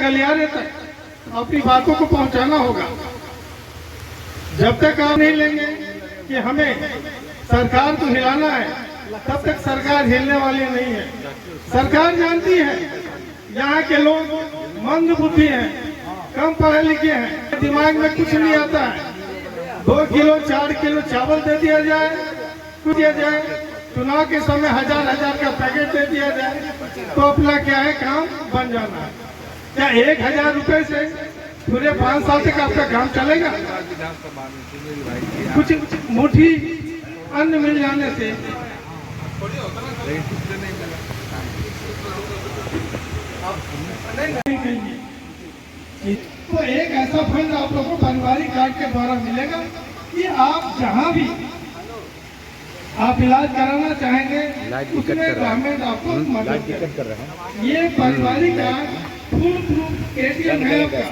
गलियारे तक अपनी बातों को पहुंचाना होगा। जब तक आप नहीं लेंगे कि हमें सरकार को हिलाना है, तब तक सरकार हिलने वाली नहीं है। सरकार जानती है यहाँ के लोग मंद बुद्धि हैं, कम पढ़े लिखे हैं, दिमाग में कुछ नहीं आता है। 2 किलो 4 किलो चावल दे दिया जाए, कुछ दिया जाए, चुनाव के समय 1000 का पैकेट दे दिया जाए तो अपना क्या है, काम बन जाना है। क्या 1000 रुपए से पूरे 5 साल तक आपका काम चलेगा? कुछ मुट्ठी अन्न मिल जाने से तो एक ऐसा फंड आप लोगों को पारिवारिक कार्ड के द्वारा मिलेगा कि आप जहां भी आप इलाज कराना चाहेंगे उसमें गवर्नमेंट आपको मदद करें। ये पारिवारिक कार्ड फुल प्रूफ एटीएम है आपका,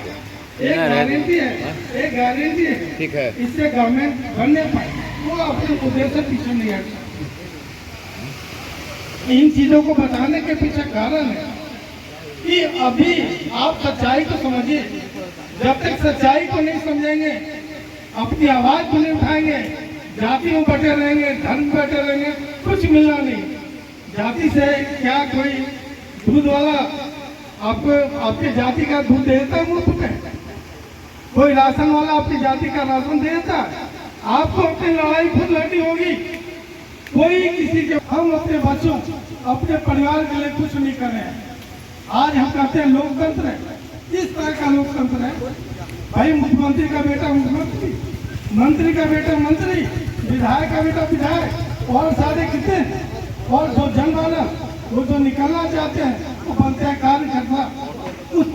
एक गारंटी है, एक गारंटी है, ठीक है। इससे गवर्नमेंट बनने पाए वो अपने उद्देश्य से पीछे नहीं हटता। इन चीजों को बताने के पीछे कारण है कि अभी आप सच्चाई को समझिए। जब तक सच्चाई को नहीं समझेंगे, अपनी आवाज को नहीं उठाएंगे, जाति में बटे रहेंगे, धर्म में बटे रहेंगे, कुछ मिलना नहीं। जाति से क्या कोई दूध वाला आपको आपकी जाति का दूध देता है मुफ्त में? कोई राशन वाला आपकी जाति का राशन देता है? आपको अपनी लड़ाई खुद लड़नी होगी। कोई किसी के, हम अपने बच्चों अपने परिवार के लिए कुछ नहीं कर रहे हैं। आज हम कहते हैं लोकतंत्र है, इस तरह का लोकतंत्र है भाई। मुख्यमंत्री का बेटा मुख्यमंत्री, मंत्री का बेटा मंत्री, विधायक का बेटा विधायक, और सारे कितने, और जो जनमानस वो जो निकलना चाहते हैं वो बनते हैं कार्यकर्ता। उस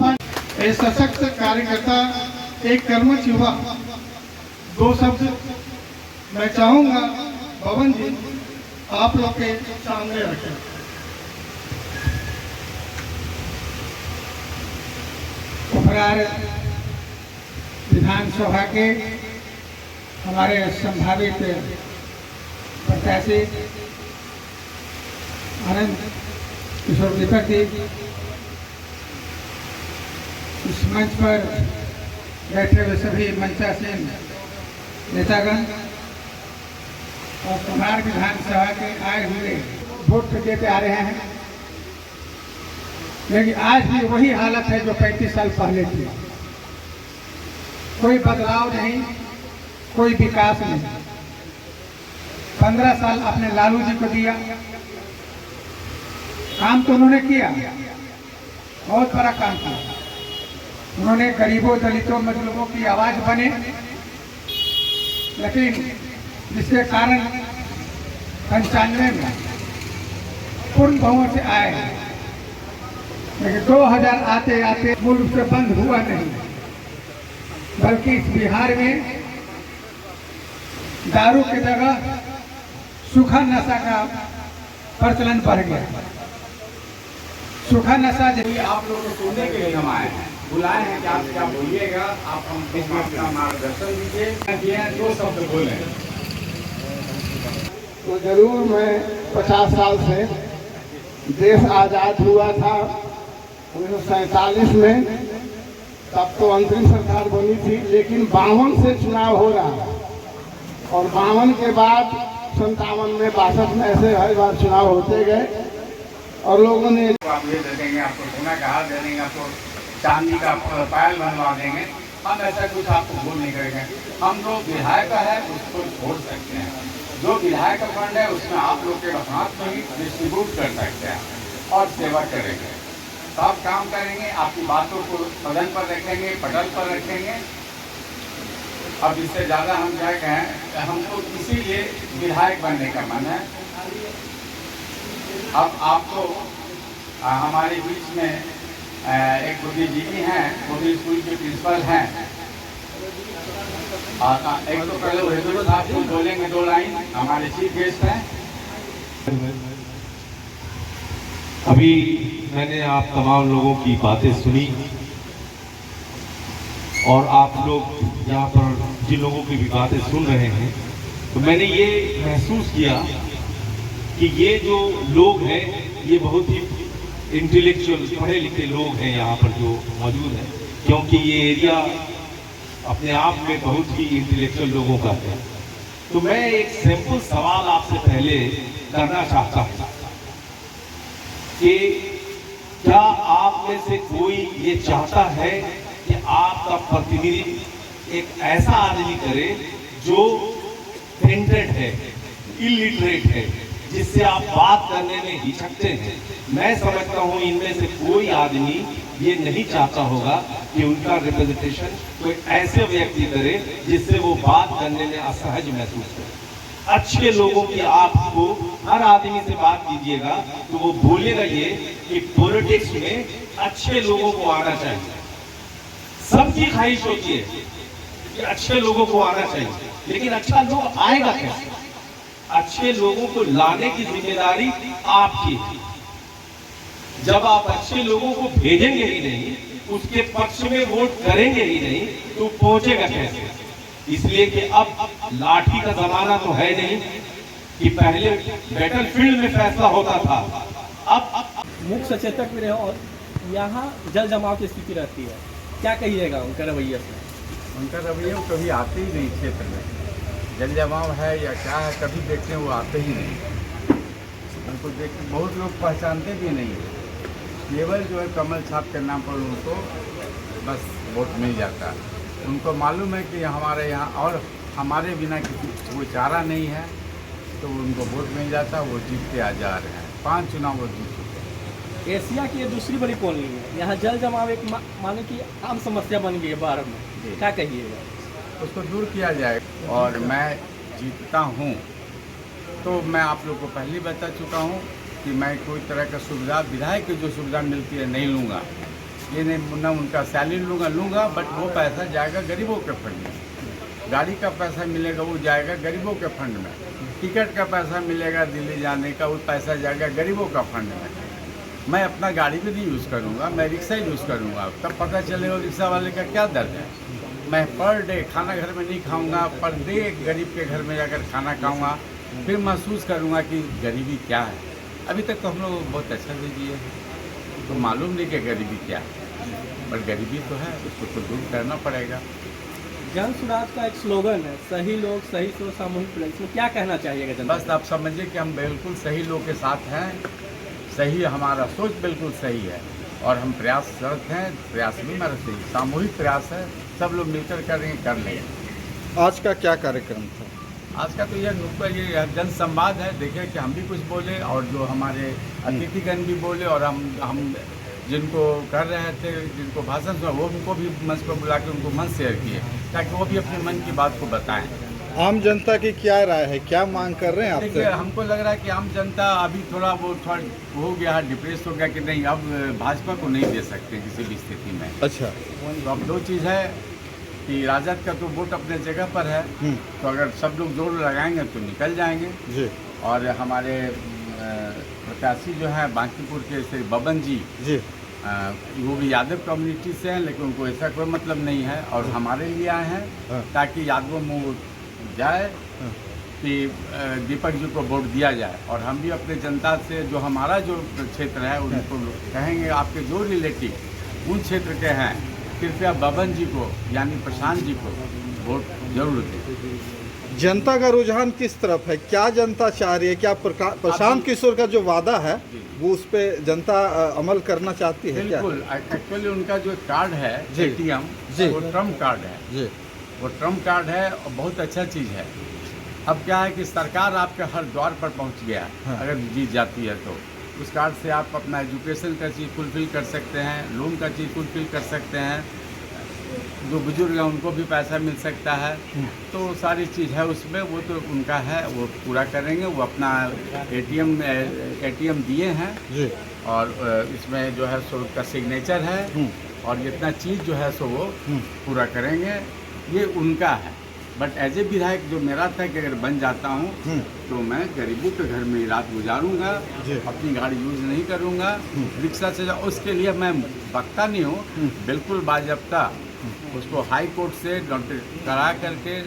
एक सशक्त कार्यकर्ता, एक कर्मठ युवा, 2 शब्द मैं चाहूंगा पवन जी आप लोग के सामने रखें। उपरार विधानसभा के हमारे संभावित प्रत्याशी आनंद किशोर दीपक जी, इस मंच पर बैठे हुए सभी मंचासीन नेतागण और कुमार विधानसभा के आए हुए वोट देते आ रहे हैं, लेकिन आज भी वही हालत है जो 35 साल पहले थी। कोई बदलाव नहीं, कोई विकास नहीं। 15 साल आपने लालू जी को दिया, काम तो उन्होंने किया, बहुत बड़ा काम किया। उन्होंने गरीबों, दलितों, मजलूमों की आवाज बने, लेकिन जिसके कारण 95 में पूर्ण बहुमत से आए, लेकिन 2000 आते आते मूल रूप से बंद हुआ नहीं, बल्कि इस बिहार में दारू की जगह सूखा नशा का प्रचलन बढ़ गया। सूखा नशा जब आप लोगों को सुनने के लिए हम आए हैं, बुलाए हैं कि आप क्या बोलिएगा, आप हमको अपना मार्गदर्शन दीजिए, 2 शब्द बोले। तो जरूर मैं 50 साल से, देश आज़ाद हुआ था 1947 में, तब तो अंतरिम सरकार बनी थी, लेकिन 52 से चुनाव हो रहा और 52 के बाद 57 में, 62 में, ऐसे हर बार चुनाव होते गए और लोगों ने आप ये दे देंगे, आपको सोना का हार दे देंगे, आपको चांदी का पायल बनवा देंगे। हम ऐसा कुछ आपको भूल नहीं करेंगे। हम जो विधायक है उसको छोड़ सकते हैं, जो विधायक का फंड है उसमें आप लोग के हाथ में ही डिस्ट्रीब्यूट कर सकते हैं और सेवा करेंगे। सब काम करेंगे, आपकी बातों को सदन पर रखेंगे, पटल पर रखेंगे। अब इससे ज़्यादा हम क्या कहें, हमको इसीलिए विधायक बनने का मन है। अब आपको हमारे बीच में एक बुद्धिजीवी हैं, बुद्धि स्कूल के प्रिंसिपल हैं, एक तो पहले हिंदू साहब को बोलेंगे 2 लाइन, हमारे चीफ गेस्ट हैं। अभी मैंने आप तमाम लोगों की बातें सुनी और आप लोग यहाँ पर जिन लोगों की भी बातें सुन रहे हैं, तो मैंने ये महसूस किया कि ये जो लोग हैं ये बहुत ही इंटेलेक्चुअल पढ़े लिखे लोग हैं यहाँ पर जो मौजूद हैं, क्योंकि ये एरिया अपने आप में बहुत ही इंटेलेक्चुअल लोगों का है। तो मैं एक सिंपल सवाल आपसे पहले करना चाहता हूँ कि क्या आप में से कोई ये चाहता है कि आपका प्रतिनिधि एक ऐसा आदमी करे जो टेंटेड है, इलिटरेट है, जिससे आप बात करने में हिचकते हैं? मैं समझता हूं इनमें से कोई आदमी ये नहीं चाहता होगा कि उनका रिप्रेजेंटेशन कोई ऐसे व्यक्ति करे जिससे वो बात करने में असहज महसूस करे। अच्छे लोगों की आपको हर आदमी से बात कीजिएगा तो वो बोलेगा ये कि पॉलिटिक्स में अच्छे लोगों को आना चाहिए। सबकी ख्वाहिश होती है कि अच्छे लोगों को आना चाहिए, लेकिन अच्छा लोग आएगा कैसे? अच्छे लोगों को लाने की जिम्मेदारी आपकी है। जब आप अच्छे लोगों को भेजेंगे ही नहीं, उसके पक्ष में वोट करेंगे ही नहीं, तो पहुंचेगा कैसे? इसलिए कि अब लाठी का जमाना तो है नहीं कि पहले बैटलफील्ड में फैसला होता था। अब मुख्य सचेतक भी रहे और यहाँ जल जमाव की स्थिति रहती है, क्या कहिएगा उनका रवैया से? उनका रवैया वो कभी आते ही नहीं क्षेत्र में, जल जमाव है या क्या है कभी देखते हैं वो आते ही नहीं। उनको देख बहुत लोग पहचानते भी नहीं है, केवल जो है कमल छाप के नाम पर उनको बस वोट मिल जाता है। उनको मालूम है कि हमारे यहाँ और हमारे बिना किसी कोई चारा नहीं है, तो उनको वोट मिल जाता है, वो जीतते आ जा रहे हैं। 5 चुनाव वो जीत चुके हैं। एशिया की ये दूसरी बड़ी कॉलोनी है, यहाँ जल जमाव एक माने कि आम समस्या बन गई है बारह में, क्या कहिएगा? उसको दूर किया जाए। और मैं जीतता हूँ तो मैं आप लोग को पहले बता चुका हूँ कि मैं कोई तरह का सुविधा, विधायक की जो सुविधा मिलती है नहीं लूँगा। ये नहीं, न उनका सैलरी लूँगा, बट वो पैसा जाएगा गरीबों के फंड में। गाड़ी का पैसा मिलेगा वो जाएगा गरीबों के फंड में। टिकट का पैसा मिलेगा दिल्ली जाने का, वो पैसा जाएगा गरीबों का फंड में। मैं अपना गाड़ी भी नहीं यूज़ करूँगा, मैं रिक्शा यूज़ करूँगा, तब पता चलेगा रिक्शा वाले का क्या दर्द है। मैं पर डे खाना घर में नहीं खाऊंगा, पर डे एक गरीब के घर में जाकर खाना खाऊंगा, फिर महसूस करूंगा कि गरीबी क्या है। अभी तक तो हम लोग बहुत अच्छा दे दिए हैं, तो मालूम नहीं कि गरीबी क्या है, पर गरीबी तो है, उसको तो दूर करना पड़ेगा। जन स्वराज का एक स्लोगन है, सही लोग सही सोच सामूहिक प्रयास, इसमें क्या कहना चाहिएगा जनता? बस आप समझिए कि हम बिल्कुल सही लोग के साथ हैं, सही हमारा सोच बिल्कुल सही है और हम प्रयासरत हैं। प्रयास भी हमारा सही सामूहिक प्रयास है, सब लोग मिलकर करेंगे, कर लेंगे। आज का क्या कार्यक्रम था? आज का तो यह नुक्कड़ ये जन संवाद है। देखिए कि हम भी कुछ बोले और जो हमारे अतिथिगण भी बोले, और हम जिनको कर रहे थे, जिनको भाषण सुना, वो उनको भी मंच पर बुला के उनको मन शेयर किए ताकि वो भी अपने मन की बात को बताएं। आम जनता की क्या राय है, क्या मांग कर रहे हैं देखिए आपसे? हमको लग रहा है कि आम जनता अभी थोड़ा हो गया है, डिप्रेस हो गया कि नहीं अब भाजपा को नहीं दे सकते किसी भी स्थिति में। अच्छा, तो अब 2 चीज़ है कि राजद का तो वोट अपने जगह पर है, तो अगर सब लोग जोर लगाएंगे तो निकल जाएंगे जी और हमारे प्रत्याशी जो है बांकीपुर के श्री बबन जी वो भी यादव कम्युनिटी से हैं, लेकिन उनको ऐसा कोई मतलब नहीं है और हमारे लिए आए हैं ताकि यादवों में जाए कि दीपक जी को वोट दिया जाए। और हम भी अपने जनता से जो हमारा जो क्षेत्र है उनको कहेंगे आपके जो रिलेटिव उन क्षेत्र के हैं कृपया बबन जी को यानी प्रशांत जी को वोट जरूर दें। जनता का रुझान किस तरफ है, क्या जनता चाह रही है? क्या प्रशांत किशोर का जो वादा है वो उस पर जनता अमल करना चाहती है? बिल्कुल, एक्चुअली उनका जो कार्ड है ATM वो ट्रम्प कार्ड है जी, वो ट्रम्प कार्ड है और बहुत अच्छा चीज़ है। अब क्या है कि सरकार आपके हर द्वार पर पहुंच गया है। अगर जीत जाती है तो उस कार्ड से आप अपना एजुकेशन का चीज़ फुलफिल कर सकते हैं, लोन का चीज़ फुलफिल कर सकते हैं, जो बुजुर्ग हैं उनको भी पैसा मिल सकता है। तो सारी चीज़ है उसमें, वो तो उनका है, वो पूरा करेंगे। वो अपना ATM दिए हैं जी, और इसमें जो है सो उसका सिग्नेचर है और जितना चीज़ जो है सो वो पूरा करेंगे, ये उनका है। बट एज ए विधायक जो मेरा था कि अगर बन जाता हूँ तो मैं गरीबों के घर में रात गुजारूंगा, अपनी गाड़ी यूज़ नहीं करूँगा, रिक्शा से उसके लिए मैं बकता नहीं हूँ, बिल्कुल बाज़ाब्ता उसको हाई कोर्ट से नोटिस करा करके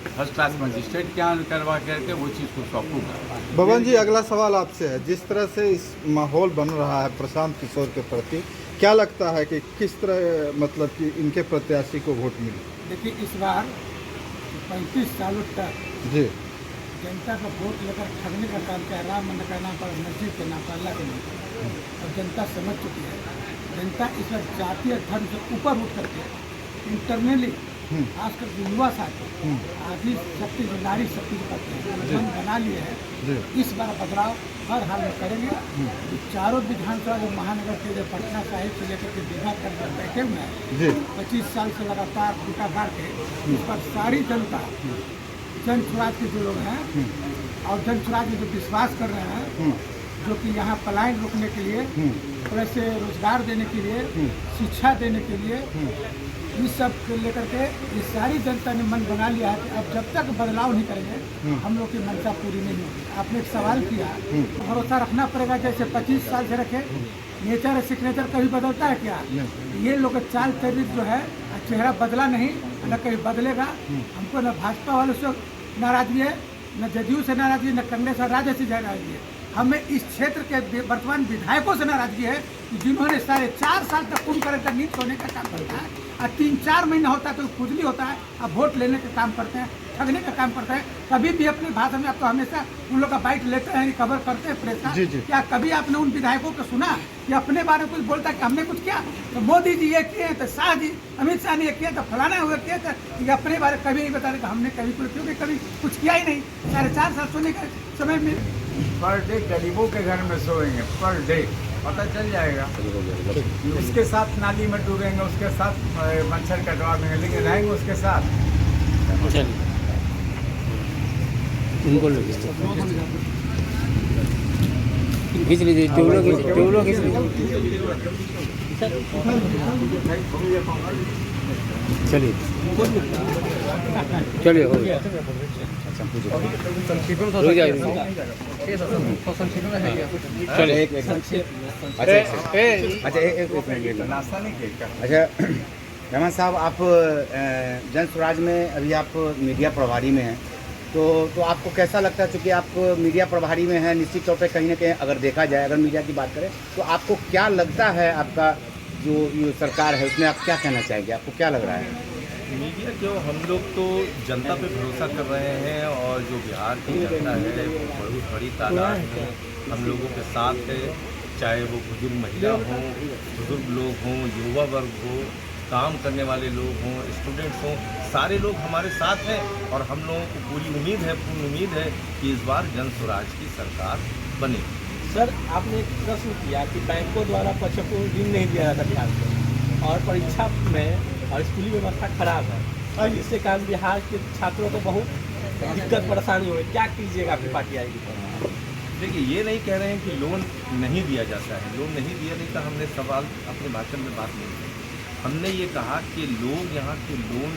फर्स्ट क्लास मजिस्ट्रेट के यहाँ करवा करके वो चीज़ को सौंपूंगा। भवन जी, अगला सवाल आपसे है, जिस तरह से इस माहौल बन रहा है प्रशांत किशोर के प्रति, क्या लगता है कि किस तरह मतलब कि इनके प्रत्याशी को वोट मिले? देखिए, इस बार 35 सालों तक जी जनता का वोट लेकर ठगने का काम किया, राम मंदिर का नाम पर, मस्जिद के नाम पर, अल्लाह के नाम पर, और जनता समझ चुकी है। जनता इस बार जातीय धर्म से ऊपर उठ करके इंटरनली खासकर युवा साथी आदि शक्ति जो नारी शक्ति जो करते हैं मन बना लिए है। इस बार बदलाव हर हाल में करेंगे। चारों विधानसभा जो महानगर के जो पटना साहिब से लेकर के दीघा तक बैठे हुए हैं 25 साल से लगातार बूटा बार के, इस पर सारी जनता जन स्वराज के जो लोग हैं और जन स्वराज में जो विश्वास कर रहे हैं, जो कि यहाँ पलायन रोकने के लिए, प्लस रोजगार देने के लिए, शिक्षा देने के लिए, इस सब को लेकर के ये सारी जनता ने मन बना लिया है कि अब जब तक बदलाव नहीं करेंगे हम लोग की मंशा पूरी नहीं होगी। आपने एक सवाल किया, भरोसा रखना पड़ेगा। जैसे 25 साल से रखे, नेचर सिग्नेचर कभी बदलता है क्या? ये लोग चाल चरित्र जो है, चेहरा बदला नहीं, न कहीं बदलेगा। हमको न भाजपा वालों से नाराजगी है, न जदयू से नाराजगी, न कांग्रेस और राजद से नाराजगी है। हमें इस क्षेत्र के वर्तमान विधायकों से नाराजगी है जिन्होंने 4.5 साल तक कुंभ कर नींद सोने का काम करता है, और 3-4 महीना होता है तो खुजली होता है, अब वोट लेने का काम करते हैं, ठगने का काम करते हैं। कभी भी अपनी भाषा में आप तो हमेशा उन लोग का बाइट लेते हैं, खबर करते हैं प्रेस का। क्या कभी आपने उन विधायकों को सुना कि अपने बारे में कुछ बोलता कि हमने कुछ किया? तो मोदी जी ये किए तो शाह जी, अमित शाह ने ये किया तो फलाना हुआ किया, तो ये अपने बारे में कभी नहीं बता रहे कि हमने कभी कुछ, क्योंकि कभी कुछ किया ही नहीं। 4.5 साल सोने का समय में पर डे गरीबों के घर में सोएंगे, पर डे पता चल जाएगा। उसके साथ नाली में डूबेंगे, उसके साथ मच्छर कटवा देंगे, लेकिन रहेंगे उसके साथ। खींच लीजिए, ट्यूबलो खींच लीजिए। चलिए चलिए, हो गया। नाश्ता नहीं किया? अच्छा रहमान साहब, आप जन स्वराज में अभी आप मीडिया प्रभारी में हैं, तो आपको कैसा लगता है? चूँकि आप मीडिया प्रभारी में हैं, निश्चित तौर पे कहीं ना कहीं अगर देखा जाए, अगर मीडिया की बात करें, तो आपको क्या लगता है, आपका जो सरकार है उसमें आप क्या कहना चाहेंगे? आपको क्या लग रहा है? मीडिया क्यों, हम लोग तो जनता पे भरोसा कर रहे हैं, और जो बिहार की जनता है वो बहुत बड़ी तादाद में हम लोगों के साथ है। चाहे वो बुजुर्ग महिला हों, बुजुर्ग लोग हों, युवा वर्ग हो, काम करने वाले लोग हों, स्टूडेंट्स हों, सारे लोग हमारे साथ हैं। और हम लोगों को पूरी उम्मीद है कि इस बार जन स्वराज की सरकार बनेगी। सर, आपने एक प्रश्न किया कि बैंकों द्वारा बच्चों को ऋण नहीं दिया जाता बिहार में, और परीक्षा में और स्कूली व्यवस्था खराब है, और इससे कारण बिहार के छात्रों को बहुत दिक्कत परेशानी हो रही। क्या कीजिएगा आपकी पार्टी आएगी? देखिए, ये नहीं कह रहे हैं कि लोन नहीं दिया जाता है, लोन नहीं दिया नहीं था, हमने सवाल अपने भाषण में बात नहीं की। हमने ये कहा कि लोग यहाँ के लोन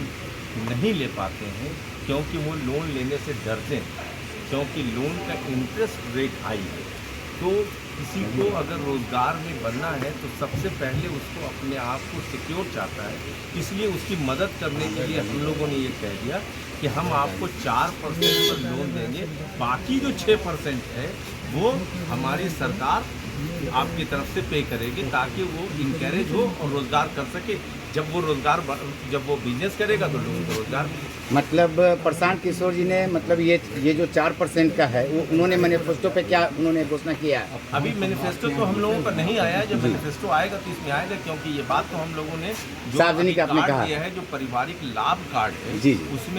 नहीं ले पाते हैं क्योंकि वो लोन लेने से डरते हैं, क्योंकि लोन का इंटरेस्ट रेट हाई है। तो किसी को अगर रोज़गार में बनना है तो सबसे पहले उसको अपने आप को सिक्योर चाहता है, इसलिए उसकी मदद करने के लिए हम लोगों ने ये कह दिया कि हम आपको 4% पर लोन देंगे, बाकी जो 6% है वो हमारी सरकार आपकी तरफ से पे करेगी, ताकि वो इंकरेज हो और रोज़गार कर सके। जब वो बिजनेस करेगा तो लोगों को रोज़गार मिलेगा। मतलब प्रशांत किशोर जी ने मतलब ये जो 4% का है, वो उन्होंने मैनिफेस्टो पे क्या उन्होंने घोषणा किया है? अभी मैनिफेस्टो तो हम लोगों का नहीं आया है, जब मैनिफेस्टो आएगा तो इसमें आएगा, क्योंकि ये बात तो हम लोगों ने जो सार्वजनिक आपने कहा दिया है, जो पारिवारिक लाभ कार्ड है, जी। उसमें